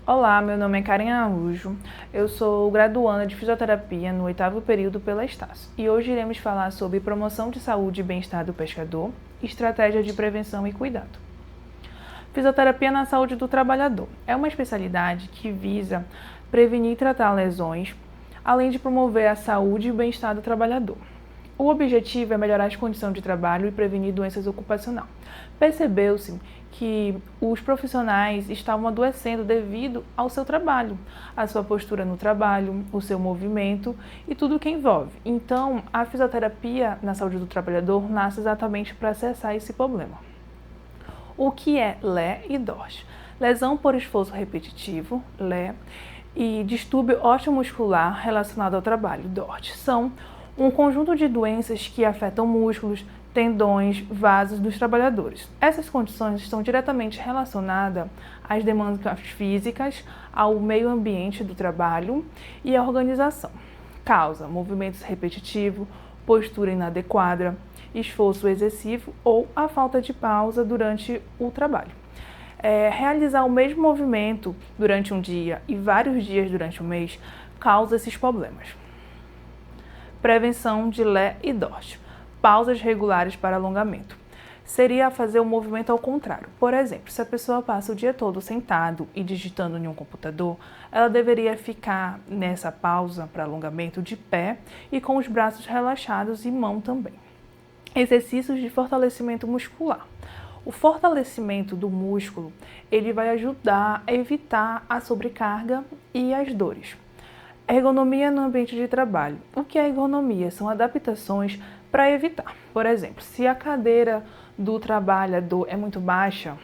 Olá, meu nome é Karen Araújo, eu sou graduanda de fisioterapia no 8º período pela Estácio e hoje iremos falar sobre promoção de saúde e bem-estar do pescador, estratégia de prevenção e cuidado. Fisioterapia na saúde do trabalhador é uma especialidade que visa prevenir e tratar lesões, além de promover a saúde e o bem-estar do trabalhador. O objetivo é melhorar as condições de trabalho e prevenir doenças ocupacionais. Percebeu-se que os profissionais estavam adoecendo devido ao seu trabalho, à sua postura no trabalho, o seu movimento e tudo o que envolve. Então, a fisioterapia na saúde do trabalhador nasce exatamente para acessar esse problema. O que é LE e DORT? Lesão por esforço repetitivo, LE, e distúrbio osteomuscular relacionado ao trabalho, DORT, são um conjunto de doenças que afetam músculos, tendões, vasos dos trabalhadores. Essas condições estão diretamente relacionadas às demandas físicas, ao meio ambiente do trabalho e à organização. Causa movimentos repetitivos, postura inadequada, esforço excessivo ou a falta de pausa durante o trabalho. Realizar o mesmo movimento durante um dia e vários dias durante um mês causa esses problemas. Prevenção de LE e DORT. Pausas regulares para alongamento. Seria fazer o movimento ao contrário. Por exemplo, se a pessoa passa o dia todo sentado e digitando em um computador, ela deveria ficar nessa pausa para alongamento de pé e com os braços relaxados e mão também. Exercícios de fortalecimento muscular. O fortalecimento do músculo, ele vai ajudar a evitar a sobrecarga e as dores. Ergonomia no ambiente de trabalho. O que é ergonomia? São adaptações para evitar. Por exemplo, se a cadeira do trabalhador é muito baixa,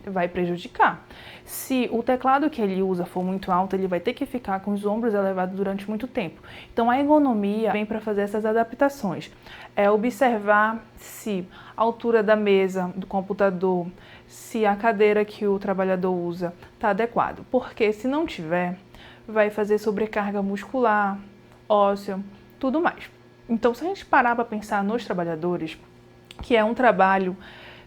vai prejudicar. Se o teclado que ele usa for muito alto, ele vai ter que ficar com os ombros elevados durante muito tempo. Então, a ergonomia vem para fazer essas adaptações. É observar se a altura da mesa, do computador, se a cadeira que o trabalhador usa está adequado. Porque se não tiver, vai fazer sobrecarga muscular, óssea, tudo mais. Então, se a gente parar para pensar nos trabalhadores, que é um trabalho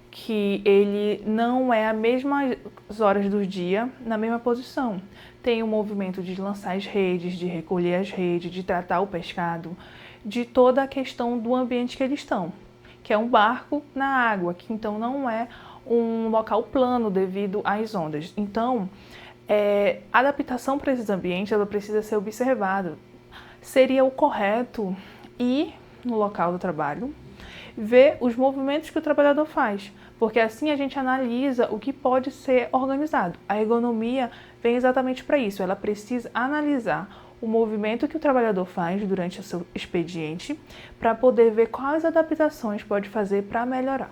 que ele não é as mesmas horas do dia na mesma posição. Tem o movimento de lançar as redes, de recolher as redes, de tratar o pescado, de toda a questão do ambiente que eles estão, que é um barco na água, que então não é um local plano devido às ondas. Então, a adaptação para esses ambientes ela precisa ser observada. Seria o correto ir no local do trabalho, ver os movimentos que o trabalhador faz, porque assim a gente analisa o que pode ser organizado. A ergonomia vem exatamente para isso, ela precisa analisar o movimento que o trabalhador faz durante o seu expediente para poder ver quais adaptações pode fazer para melhorar.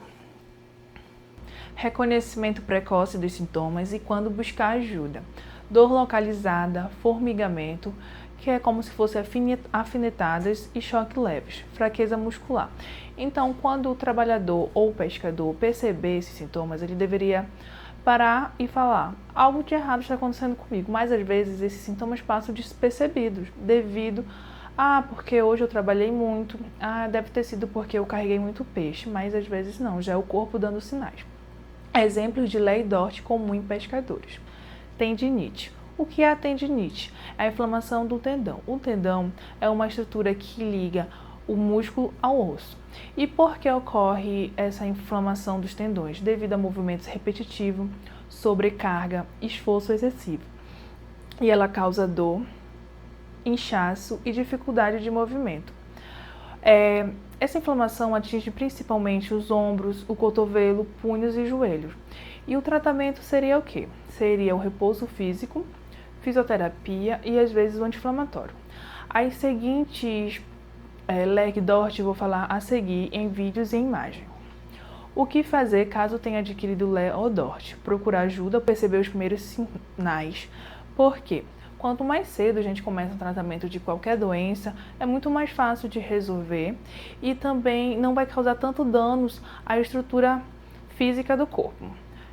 Reconhecimento precoce dos sintomas e quando buscar ajuda. Dor localizada, formigamento, que é como se fossem afinetadas e choque leves, fraqueza muscular. Então, quando o trabalhador ou o pescador perceber esses sintomas, ele deveria parar e falar: algo de errado está acontecendo comigo. Mas às vezes esses sintomas passam despercebidos devido porque hoje eu trabalhei muito, deve ter sido porque eu carreguei muito peixe, mas às vezes não, já é o corpo dando sinais. Exemplos de LE e DORT comum em pescadores. Tendinite. O que é a tendinite? É a inflamação do tendão. O tendão é uma estrutura que liga o músculo ao osso. E por que ocorre essa inflamação dos tendões? Devido a movimentos repetitivos, sobrecarga, esforço excessivo. E ela causa dor, inchaço e dificuldade de movimento. Essa inflamação atinge principalmente os ombros, o cotovelo, punhos e joelhos. E o tratamento seria o quê? Seria o repouso físico, fisioterapia e às vezes o anti-inflamatório. As seguintes LE e DORT eu vou falar a seguir em vídeos e imagem. O que fazer caso tenha adquirido LE ou DORT? Procurar ajuda, perceber os primeiros sinais. Por quê? Quanto mais cedo a gente começa o tratamento de qualquer doença, é muito mais fácil de resolver e também não vai causar tanto danos à estrutura física do corpo.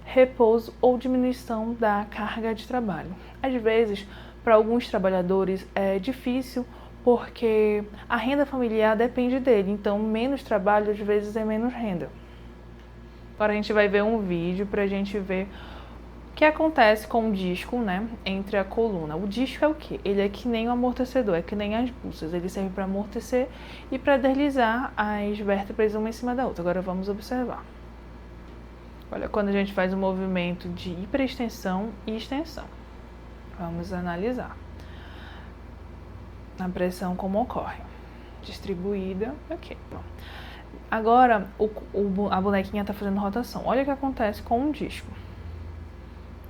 Repouso ou diminuição da carga de trabalho. Às vezes, para alguns trabalhadores é difícil porque a renda familiar depende dele, então menos trabalho às vezes é menos renda. Agora a gente vai ver um vídeo para a gente ver O que acontece com o disco, né, entre a coluna? O disco é o quê? Ele é que nem o amortecedor, é que nem as buças. Ele serve para amortecer e para deslizar as vértebras uma em cima da outra. Agora vamos observar. Olha, quando a gente faz um movimento de hiperextensão e extensão. Vamos analisar. A pressão como ocorre. Distribuída, ok. Agora, a bonequinha está fazendo rotação. Olha o que acontece com um disco.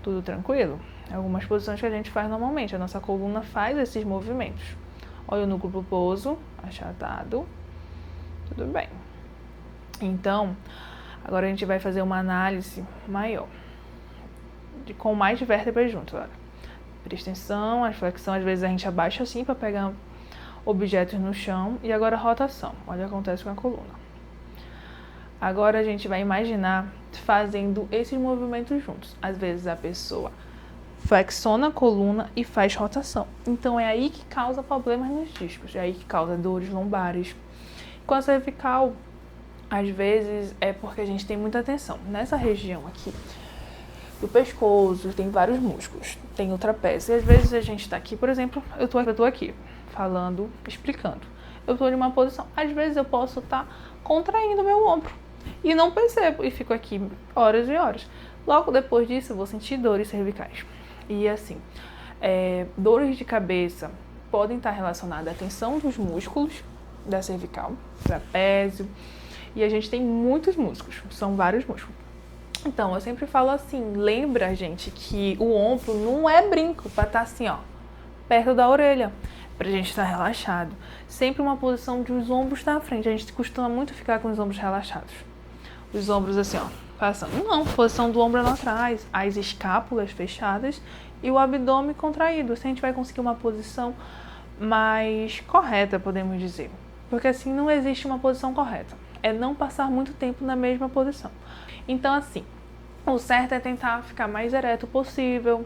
Tudo tranquilo? Algumas posições que a gente faz normalmente. A nossa coluna faz esses movimentos. Olha o núcleo pulposo, achatado. Tudo bem. Então, agora a gente vai fazer uma análise maior. Com mais vértebras juntas, olha. Extensão, a flexão, às vezes a gente abaixa assim para pegar objetos no chão. E agora a rotação. Olha o que acontece com a coluna. Agora a gente vai imaginar fazendo esses movimentos juntos. Às vezes a pessoa flexiona a coluna e faz rotação. Então é aí que causa problemas nos discos, é aí que causa dores lombares. Com a cervical, às vezes é porque a gente tem muita tensão. Nessa região aqui do pescoço, tem vários músculos, tem o trapézio. E às vezes a gente está aqui, por exemplo, eu tô aqui falando, explicando. Eu estou em uma posição, às vezes eu posso estar contraindo meu ombro e não percebo, e fico aqui horas e horas. Logo depois disso, eu vou sentir dores cervicais. E assim, dores de cabeça podem estar relacionadas à tensão dos músculos da cervical, trapézio, e a gente tem muitos músculos, são vários músculos. Então, eu sempre falo assim, lembra, gente, que o ombro não é brinco para estar assim, ó, perto da orelha, pra gente estar relaxado. Sempre uma posição de os ombros na frente, a gente costuma muito ficar com os ombros relaxados. Os ombros assim, ó, passando. Não, posição do ombro lá atrás, as escápulas fechadas e o abdômen contraído. Assim a gente vai conseguir uma posição mais correta, podemos dizer. Porque assim não existe uma posição correta. É não passar muito tempo na mesma posição. Então assim, o certo é tentar ficar mais ereto possível.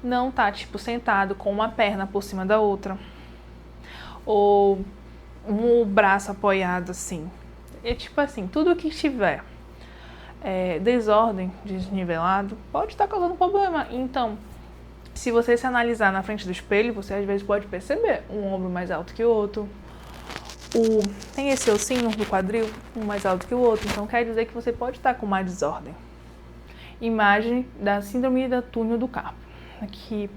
Não tá, tipo, sentado com uma perna por cima da outra. Ou um braço apoiado assim. É tipo assim, tudo que estiver desordem, desnivelado, pode estar causando problema. Então, se você se analisar na frente do espelho, você às vezes pode perceber um ombro mais alto que o outro. Tem esse ossinho do quadril, um mais alto que o outro. Então, quer dizer que você pode estar com uma desordem. Imagem da síndrome do túnel do carpo. Aqui,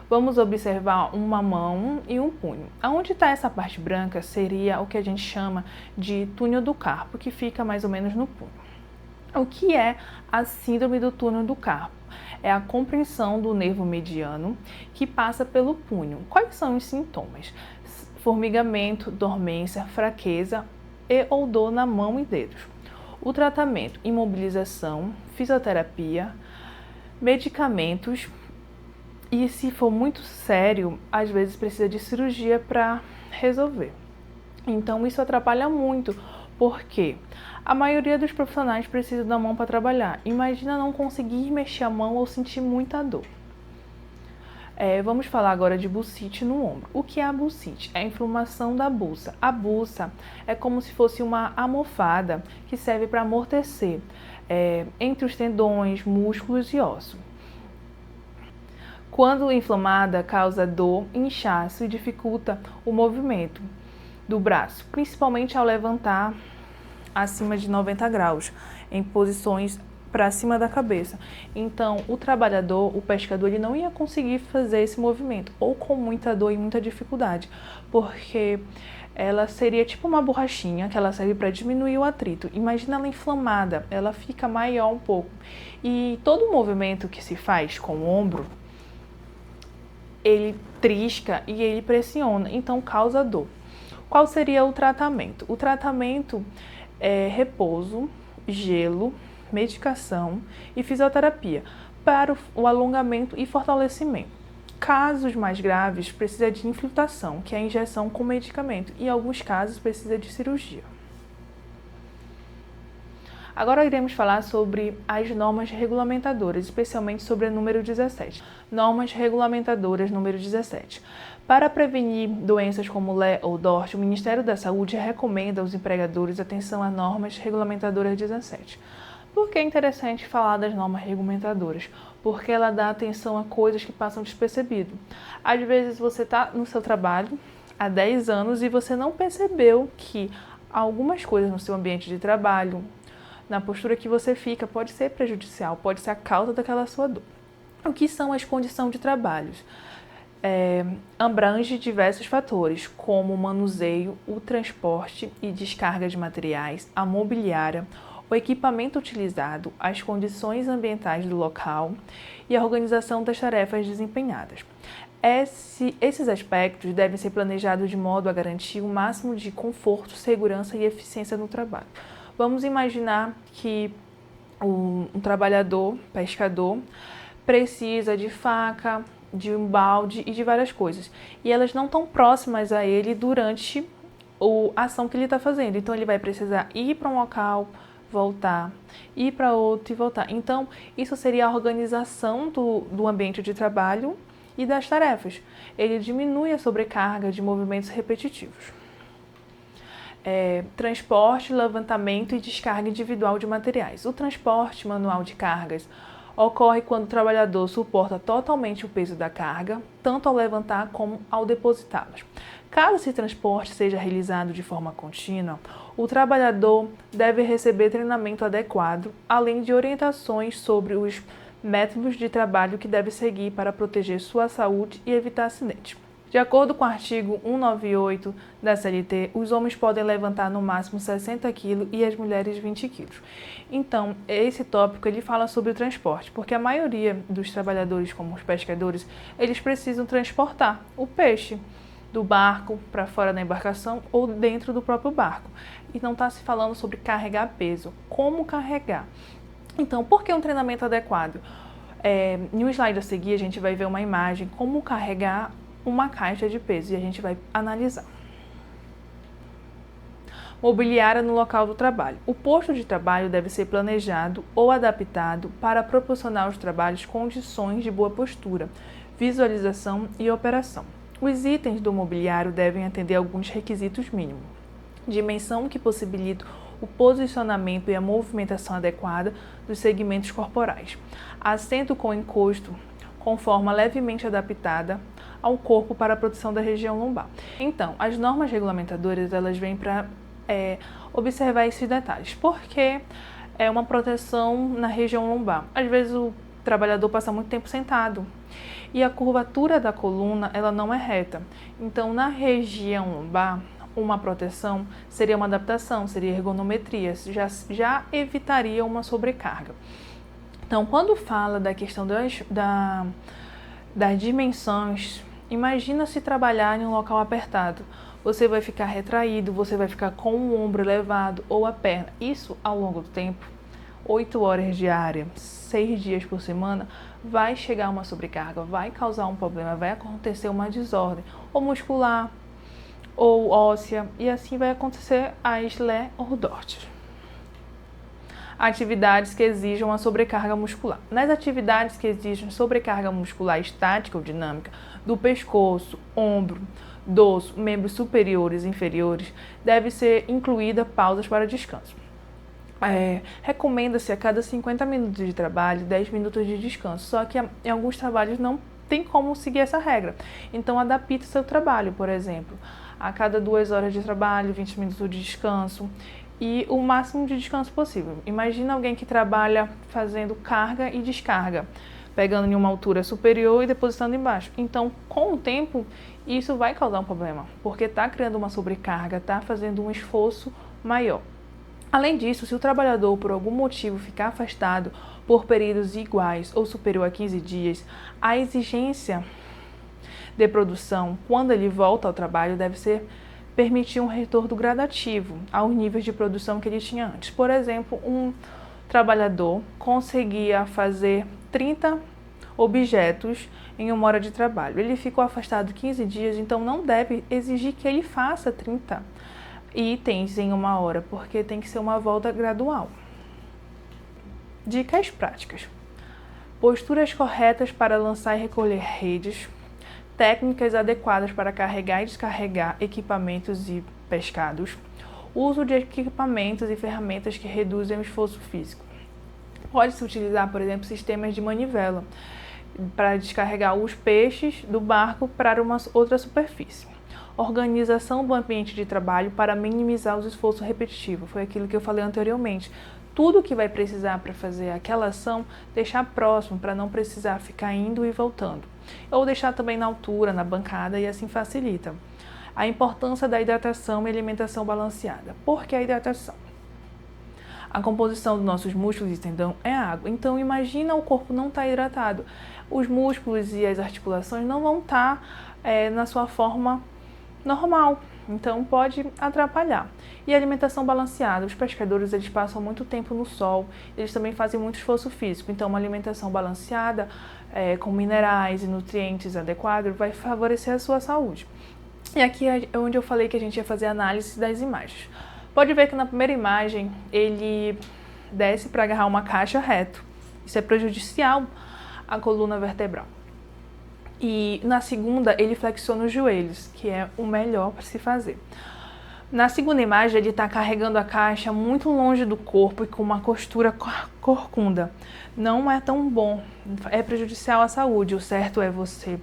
vamos observar uma mão e um punho. Aonde está essa parte branca seria o que a gente chama de túnel do carpo, que fica mais ou menos no punho. O que é a síndrome do túnel do carpo? É a compressão do nervo mediano que passa pelo punho. Quais são os sintomas? Formigamento, dormência, fraqueza e ou dor na mão e dedos. O tratamento, imobilização, fisioterapia, medicamentos. E se for muito sério, às vezes precisa de cirurgia para resolver. Então isso atrapalha muito, porque a maioria dos profissionais precisa da mão para trabalhar. Imagina não conseguir mexer a mão ou sentir muita dor. Vamos falar agora de bursite no ombro. O que é a bursite? É a inflamação da buça. A buça é como se fosse uma almofada que serve para amortecer entre os tendões, músculos e ossos. Quando inflamada, causa dor, inchaço e dificulta o movimento do braço, principalmente ao levantar acima de 90 graus, em posições para cima da cabeça. Então, o trabalhador, o pescador, ele não ia conseguir fazer esse movimento, ou com muita dor e muita dificuldade, porque ela seria tipo uma borrachinha que ela serve para diminuir o atrito. Imagina ela inflamada, ela fica maior um pouco. E todo movimento que se faz com o ombro, ele trisca e ele pressiona, então causa dor. Qual seria o tratamento? O tratamento é repouso, gelo, medicação e fisioterapia para o alongamento e fortalecimento. Casos mais graves, precisa de infiltração, que é a injeção com medicamento, e em alguns casos precisa de cirurgia. Agora iremos falar sobre as normas regulamentadoras, especialmente sobre a número 17. Normas regulamentadoras número 17. Para prevenir doenças como LE ou DORT, o Ministério da Saúde recomenda aos empregadores atenção às normas regulamentadoras 17. Por que é interessante falar das normas regulamentadoras? porque ela dá atenção a coisas que passam despercebido. Às vezes você está no seu trabalho há 10 anos e você não percebeu que algumas coisas no seu ambiente de trabalho, na postura que você fica, pode ser prejudicial, pode ser a causa daquela sua dor. O que são as condições de trabalho? Abrange diversos fatores, como o manuseio, o transporte e descarga de materiais, a mobiliária, o equipamento utilizado, as condições ambientais do local e a organização das tarefas desempenhadas. Esses aspectos devem ser planejados de modo a garantir o máximo de conforto, segurança e eficiência no trabalho. Vamos imaginar que um trabalhador, pescador, precisa de faca, de um balde e de várias coisas. E elas não estão próximas a ele durante a ação que ele está fazendo. Então, ele vai precisar ir para um local, voltar, ir para outro e voltar. Então, isso seria a organização do ambiente de trabalho e das tarefas. Ele diminui a sobrecarga de movimentos repetitivos. Transporte, levantamento e descarga individual de materiais. O transporte manual de cargas ocorre quando o trabalhador suporta totalmente o peso da carga, tanto ao levantar como ao depositá-las. Caso esse transporte seja realizado de forma contínua, o trabalhador deve receber treinamento adequado, além de orientações sobre os métodos de trabalho que deve seguir para proteger sua saúde e evitar acidentes. De acordo com o artigo 198 da CLT, os homens podem levantar no máximo 60 kg e as mulheres 20 kg. Então, esse tópico ele fala sobre o transporte, porque a maioria dos trabalhadores, como os pescadores, eles precisam transportar o peixe do barco para fora da embarcação ou dentro do próprio barco. E não está se falando sobre carregar peso, como carregar. Então, por que um treinamento adequado? No slide a seguir, a gente vai ver uma imagem como carregar uma caixa de peso e a gente vai analisar. Mobiliária no local do trabalho. O posto de trabalho deve ser planejado ou adaptado para proporcionar aos trabalhos condições de boa postura, visualização e operação. Os itens do mobiliário devem atender alguns requisitos mínimos. Dimensão que possibilita o posicionamento e a movimentação adequada dos segmentos corporais. Assento com encosto com forma levemente adaptada ao corpo para a proteção da região lombar. Então, as normas regulamentadoras elas vêm para observar esses detalhes, porque é uma proteção na região lombar. Às vezes o trabalhador passa muito tempo sentado e a curvatura da coluna ela não é reta. Então, na região lombar, uma proteção seria uma adaptação, seria ergonometria, já evitaria uma sobrecarga. Então, quando fala da questão das dimensões, imagina se trabalhar em um local apertado. Você vai ficar retraído, você vai ficar com o ombro elevado ou a perna. Isso, ao longo do tempo, 8 horas diárias, 6 dias por semana, vai chegar uma sobrecarga, vai causar um problema, vai acontecer uma desordem, ou muscular, ou óssea, e assim vai acontecer as lordoses. Atividades que exijam a sobrecarga muscular. Nas atividades que exigem sobrecarga muscular estática ou dinâmica do pescoço, ombro, dorso, membros superiores e inferiores, deve ser incluída pausas para descanso. Recomenda-se a cada 50 minutos de trabalho, 10 minutos de descanso, só que em alguns trabalhos não tem como seguir essa regra. Então, adapte o seu trabalho, por exemplo, a cada 2 horas de trabalho, 20 minutos de descanso e o máximo de descanso possível. Imagina alguém que trabalha fazendo carga e descarga, pegando em uma altura superior e depositando embaixo. Então, com o tempo, isso vai causar um problema, porque está criando uma sobrecarga, está fazendo um esforço maior. Além disso, se o trabalhador, por algum motivo, ficar afastado por períodos iguais ou superior a 15 dias, a exigência de produção, quando ele volta ao trabalho, deve ser permitir um retorno gradativo aos níveis de produção que ele tinha antes. Por exemplo, um trabalhador conseguia fazer 30 objetos em 1 hora de trabalho. Ele ficou afastado 15 dias, então não deve exigir que ele faça 30 itens em 1 hora, porque tem que ser uma volta gradual. Dicas práticas. Posturas corretas para lançar e recolher redes. Técnicas adequadas para carregar e descarregar equipamentos e pescados. Uso de equipamentos e ferramentas que reduzem o esforço físico. Pode-se utilizar, por exemplo, sistemas de manivela para descarregar os peixes do barco para uma outra superfície. Organização do ambiente de trabalho para minimizar os esforços repetitivos. Foi aquilo que eu falei anteriormente. Tudo que vai precisar para fazer aquela ação, deixar próximo para não precisar ficar indo e voltando. Ou deixar também na altura, na bancada, e assim facilita. A importância da hidratação e alimentação balanceada. Por que a hidratação? A composição dos nossos músculos e tendão é água. Então, imagina o corpo não estar hidratado. Os músculos e as articulações não vão estar na sua forma normal. Então, pode atrapalhar. E a alimentação balanceada. Os pescadores, eles passam muito tempo no sol. Eles também fazem muito esforço físico. Então, uma alimentação balanceada, com minerais e nutrientes adequados, vai favorecer a sua saúde. E aqui é onde eu falei que a gente ia fazer análise das imagens. Pode ver que na primeira imagem ele desce para agarrar uma caixa reto. Isso é prejudicial à coluna vertebral. E na segunda ele flexiona os joelhos, que é o melhor para se fazer. Na segunda imagem ele está carregando a caixa muito longe do corpo e com uma postura corcunda. Não é tão bom, é prejudicial à saúde. O certo é você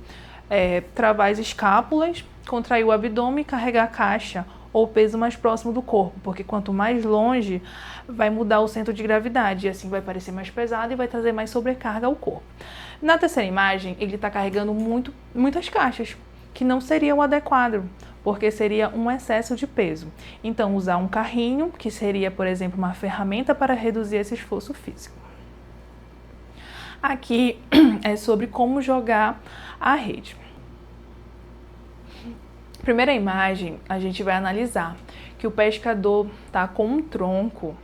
travar as escápulas, contrair o abdômen e carregar a caixa ou o peso mais próximo do corpo, porque quanto mais longe, vai mudar o centro de gravidade, e assim vai parecer mais pesado e vai trazer mais sobrecarga ao corpo. Na terceira imagem, ele está carregando muitas caixas, que não seria o adequado, porque seria um excesso de peso. Então, usar um carrinho, que seria, por exemplo, uma ferramenta para reduzir esse esforço físico. Aqui é sobre como jogar a rede. Primeira imagem, a gente vai analisar que o pescador está com um tronco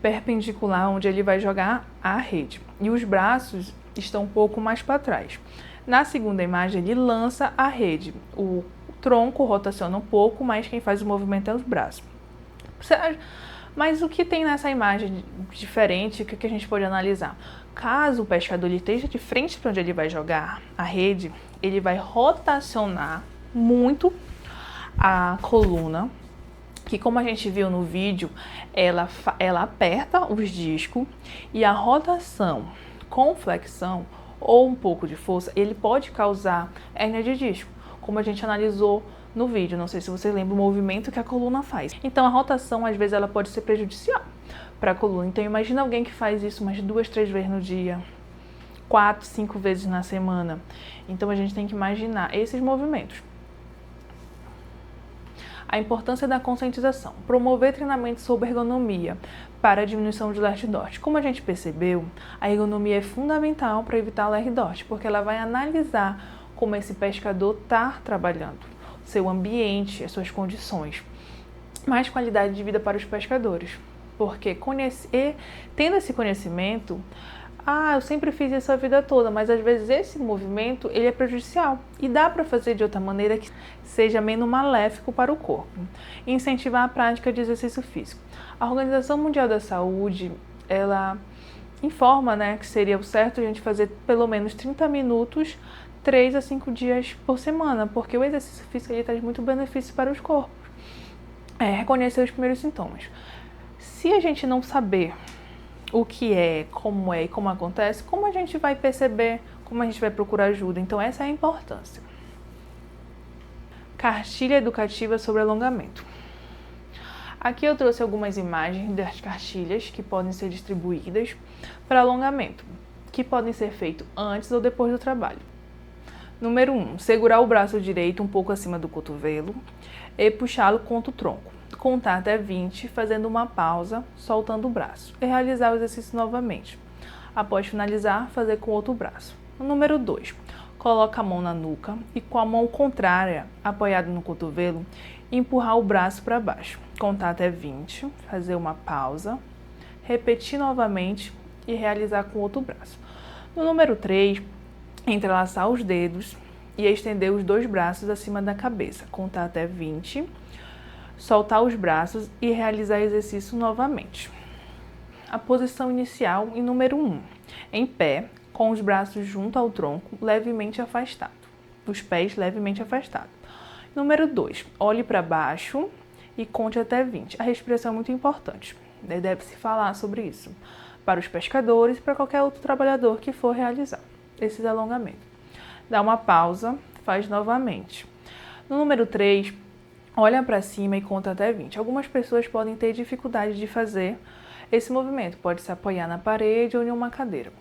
perpendicular onde ele vai jogar a rede e os braços estão um pouco mais para trás. Na segunda imagem, ele lança a rede. O tronco rotaciona um pouco, mas quem faz o movimento é os braços. Mas o que tem nessa imagem diferente, o que a gente pode analisar? Caso o pescador ele esteja de frente para onde ele vai jogar a rede, ele vai rotacionar muito a coluna, que como a gente viu no vídeo, ela aperta os discos e a rotação com flexão ou um pouco de força, ele pode causar hérnia de disco, como a gente analisou no vídeo. Não sei se você lembra o movimento que a coluna faz. Então a rotação, às vezes, ela pode ser prejudicial para a coluna. Então imagina alguém que faz isso umas 2, 3 vezes no dia, 4, 5 vezes na semana. Então a gente tem que imaginar esses movimentos. A importância da conscientização. Promover treinamento sobre ergonomia para a diminuição de lordose. Como a gente percebeu, a ergonomia é fundamental para evitar a lordose, porque ela vai analisar como esse pescador está trabalhando, seu ambiente, as suas condições. Mais qualidade de vida para os pescadores, porque tendo esse conhecimento, eu sempre fiz isso a vida toda, mas às vezes esse movimento ele é prejudicial e dá para fazer de outra maneira que seja menos maléfico para o corpo. Incentivar a prática de exercício físico. A Organização Mundial da Saúde, ela informa, que seria o certo a gente fazer pelo menos 30 minutos, 3 a 5 dias por semana, porque o exercício físico ele traz muito benefício para os corpos. Reconhecer os primeiros sintomas. Se a gente não saber o que é e como acontece, como a gente vai perceber, como a gente vai procurar ajuda? Então essa é a importância. Cartilha educativa sobre alongamento. Aqui eu trouxe algumas imagens das cartilhas que podem ser distribuídas para alongamento, que podem ser feitos antes ou depois do trabalho. Número 1, segurar o braço direito um pouco acima do cotovelo e puxá-lo contra o tronco. Contar até 20, fazendo uma pausa, soltando o braço e realizar o exercício novamente. Após finalizar, fazer com o outro braço. Número 2, coloca a mão na nuca e com a mão contrária apoiada no cotovelo, empurrar o braço para baixo. Contar até 20, fazer uma pausa, repetir novamente e realizar com o outro braço. No número 3, entrelaçar os dedos e estender os 2 braços acima da cabeça. Contar até 20, soltar os braços e realizar exercício novamente. A posição inicial em número 1, em pé, com os braços junto ao tronco, levemente afastado, os pés levemente afastados. Número 2, olhe para baixo e conte até 20. A respiração é muito importante, deve-se falar sobre isso. para os pescadores e para qualquer outro trabalhador que for realizar esses alongamentos. Dá uma pausa, faz novamente. No número 3, olha para cima e conta até 20. Algumas pessoas podem ter dificuldade de fazer esse movimento, pode se apoiar na parede ou em uma cadeira.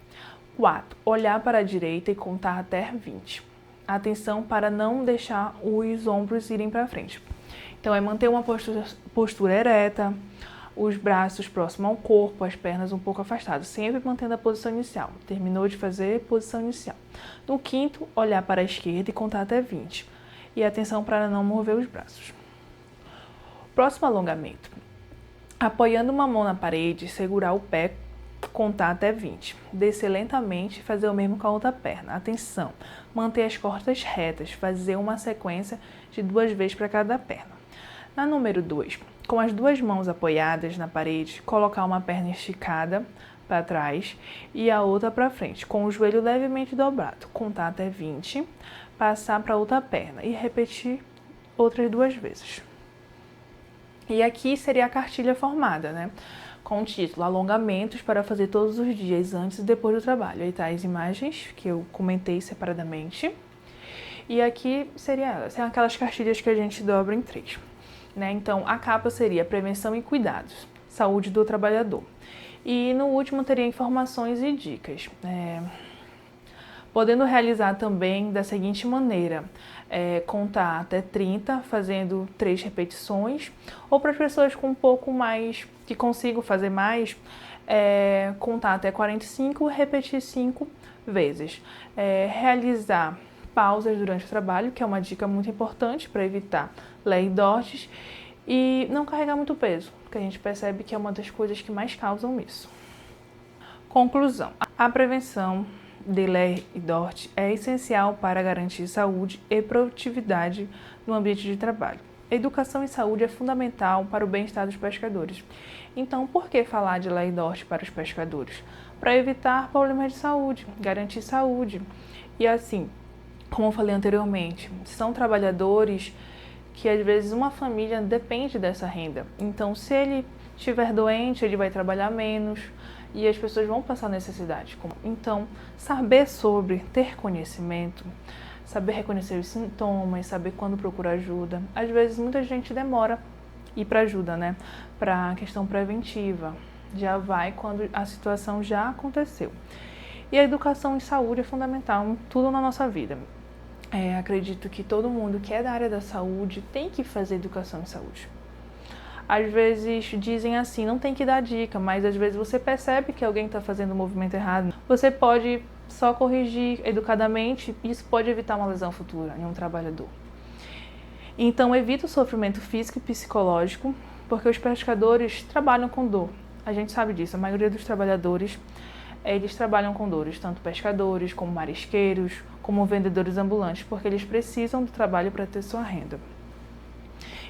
4, olhar para a direita e contar até 20. Atenção para não deixar os ombros irem para frente. Então, é manter uma postura ereta, os braços próximos ao corpo, as pernas um pouco afastadas, sempre mantendo a posição inicial. Terminou de fazer, posição inicial. No 5º, olhar para a esquerda e contar até 20. E atenção para não mover os braços. Próximo alongamento. Apoiando uma mão na parede, segurar o pé, contar até 20. Descer lentamente e fazer o mesmo com a outra perna. Atenção, manter as costas retas, fazer uma sequência de 2 vezes para cada perna. Na número 2, com as 2 mãos apoiadas na parede, colocar uma perna esticada para trás e a outra para frente, com o joelho levemente dobrado. Contar até 20, passar para a outra perna e repetir outras 2 vezes. E aqui seria a cartilha formada, né? Com o título Alongamentos para fazer todos os dias, antes e depois do trabalho. Aí tá as imagens que eu comentei separadamente. E aqui são aquelas cartilhas que a gente dobra em 3. Né? Então, a capa seria prevenção e cuidados, saúde do trabalhador. E no último teria informações e dicas. Podendo realizar também da seguinte maneira, contar até 30, fazendo 3 repetições, ou para as pessoas com um pouco mais, que consigam fazer mais, contar até 45 e repetir 5 vezes. Realizar pausas durante o trabalho, que é uma dica muito importante para evitar lordoses, e não carregar muito peso, porque a gente percebe que é uma das coisas que mais causam isso. Conclusão. A prevenção de lordose é essencial para garantir saúde e produtividade no ambiente de trabalho. Educação em saúde é fundamental para o bem-estar dos pescadores. Então, por que falar de lordose para os pescadores? Para evitar problemas de saúde, garantir saúde. E assim, como eu falei anteriormente, são trabalhadores que às vezes uma família depende dessa renda. Então, se ele estiver doente, ele vai trabalhar menos e as pessoas vão passar necessidade. Então, saber sobre, ter conhecimento, saber reconhecer os sintomas, saber quando procurar ajuda. Às vezes, muita gente demora ir para ajuda, né? Para a questão preventiva. Já vai quando a situação já aconteceu. E a educação em saúde é fundamental em tudo na nossa vida. Acredito que todo mundo que é da área da saúde tem que fazer educação em saúde. Às vezes dizem assim, não tem que dar dica, mas às vezes você percebe que alguém está fazendo um movimento errado. Você pode só corrigir educadamente, e isso pode evitar uma lesão futura em um trabalhador. Então, evita o sofrimento físico e psicológico, porque os pescadores trabalham com dor. A gente sabe disso, a maioria dos trabalhadores, eles trabalham com dores, tanto pescadores, como marisqueiros, como vendedores ambulantes, porque eles precisam do trabalho para ter sua renda.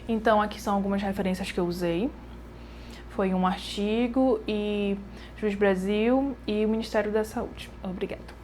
Então, aqui são algumas referências que eu usei. Foi um artigo e Juiz Brasil e o Ministério da Saúde. Obrigada.